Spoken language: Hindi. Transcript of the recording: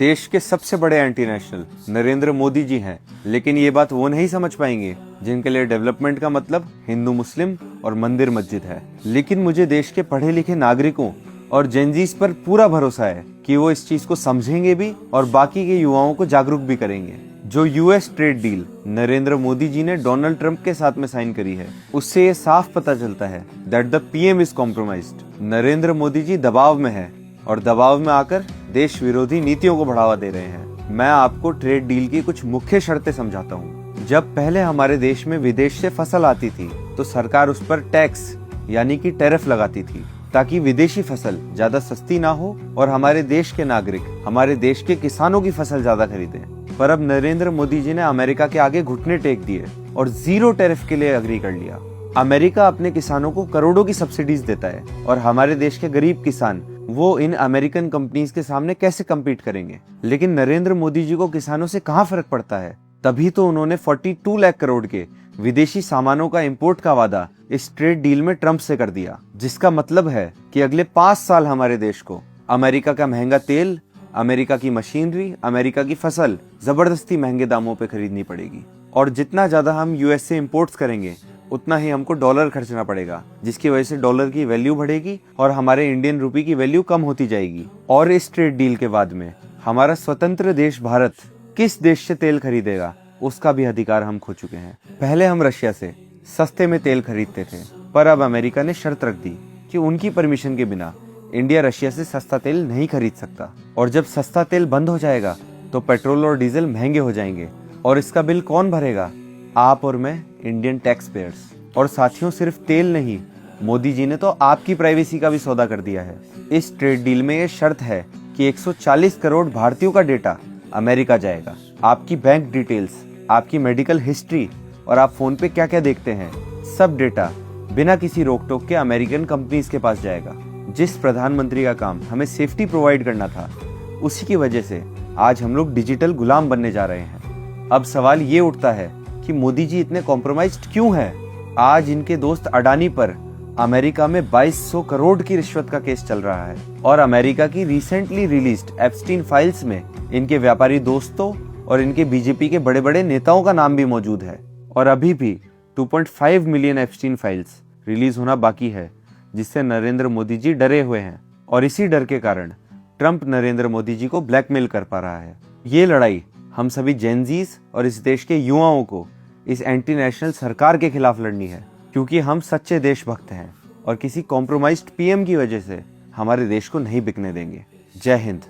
देश के सबसे बड़े एंटी नेशनल नरेंद्र मोदी जी हैं, लेकिन ये बात वो नहीं समझ पाएंगे जिनके लिए डेवलपमेंट का मतलब हिंदू मुस्लिम और मंदिर मस्जिद है। लेकिन मुझे देश के पढ़े लिखे नागरिकों और जेनजीस पर पूरा भरोसा है कि वो इस चीज को समझेंगे भी और बाकी के युवाओं को जागरूक भी करेंगे। जो US trade deal Narendra Modi ji ने डोनाल्ड ट्रंप के साथ में साइन करी है, उससे ये साफ पता चलता है that the PM is compromised. Narendra Modi ji दबाव में है और दबाव में आकर देश विरोधी नीतियों को बढ़ावा दे रहे हैं। मैं आपको ट्रेड डील की कुछ मुख्य शर्तें समझाता हूँ। जब पहले हमारे देश में विदेश से फसल आती थी तो सरकार उस पर टैक्स यानी कि टैरिफ लगाती थी ताकि विदेशी फसल ज्यादा सस्ती ना हो और हमारे देश के नागरिक हमारे देश के किसानों की फसल ज्यादा खरीदें। पर अब नरेंद्र मोदी जी ने अमेरिका के आगे घुटने टेक दिए और जीरो टैरिफ के लिए अग्री कर लिया। अमेरिका अपने किसानों को करोड़ों की सब्सिडीज देता है और हमारे देश के गरीब किसान वो इन अमेरिकन कंपनीज के सामने कैसे कम्पीट करेंगे। लेकिन नरेंद्र मोदी जी को किसानों से कहाँ फर्क पड़ता है, तभी तो उन्होंने 42 लाख करोड़ के विदेशी सामानों का इंपोर्ट का वादा इस ट्रेड डील में ट्रंप से कर दिया, जिसका मतलब है कि अगले 5 साल हमारे देश को अमेरिका का महंगा तेल, अमेरिका की मशीनरी, अमेरिका की फसल जबरदस्ती महंगे दामों पे खरीदनी पड़ेगी। और जितना ज्यादा हम यूएस से इम्पोर्ट्स करेंगे उतना ही हमको डॉलर खर्चना पड़ेगा, जिसकी वजह से डॉलर की वैल्यू बढ़ेगी और हमारे इंडियन रुपी की वैल्यू कम होती जाएगी। और इस ट्रेड डील के बाद में हमारा स्वतंत्र देश भारत किस देश से तेल खरीदेगा उसका भी अधिकार हम खो चुके हैं। पहले हम रशिया से सस्ते में तेल खरीदते थे, पर अब अमेरिका ने शर्त रख दी कि उनकी परमिशन के बिना इंडिया रशिया से सस्ता तेल नहीं खरीद सकता। और जब सस्ता तेल बंद हो जाएगा तो पेट्रोल और डीजल महंगे हो जाएंगे और इसका बिल कौन भरेगा? आप और मैं, इंडियन टैक्स पेयर्स। और साथियों, सिर्फ तेल नहीं, मोदी जी ने तो आपकी प्राइवेसी का भी सौदा कर दिया है। इस ट्रेड डील में ये शर्त है कि 140 करोड़ भारतीयों का डेटा अमेरिका जाएगा। आपकी बैंक डिटेल्स, आपकी मेडिकल हिस्ट्री और आप फोन पे क्या क्या देखते हैं, सब डेटा बिना किसी रोक टोक के अमेरिकन कंपनीज के पास जाएगा। जिस प्रधानमंत्री का काम हमें सेफ्टी प्रोवाइड करना था, उसी की वजह से आज हम लोग डिजिटल गुलाम बनने जा रहे हैं। अब सवाल ये उठता है कि मोदी जी इतने कॉम्प्रोमाइज्ड क्यों हैं? आज इनके दोस्त अडानी पर अमेरिका में 2200 करोड़ की रिश्वत का केस चल रहा है और अमेरिका की रिसेंटली रिलीज्ड एप्स्टीन फाइल्स में इनके व्यापारी दोस्तों और इनके बीजेपी के बड़े बड़े नेताओं का नाम भी मौजूद है। और अभी भी 2.5 मिलियन एप्स्टीन फाइल्स रिलीज होना बाकी है, जिससे नरेंद्र मोदी जी डरे हुए हैं और इसी डर के कारण ट्रंप नरेंद्र मोदी जी को ब्लैकमेल कर पा रहा है। ये लड़ाई हम सभी जेनजीस और इस देश के युवाओं को इस एंटी नेशनल सरकार के खिलाफ लड़नी है, क्योंकि हम सच्चे देशभक्त हैं और किसी कॉम्प्रोमाइज्ड पीएम की वजह से हमारे देश को नहीं बिकने देंगे। जय हिंद।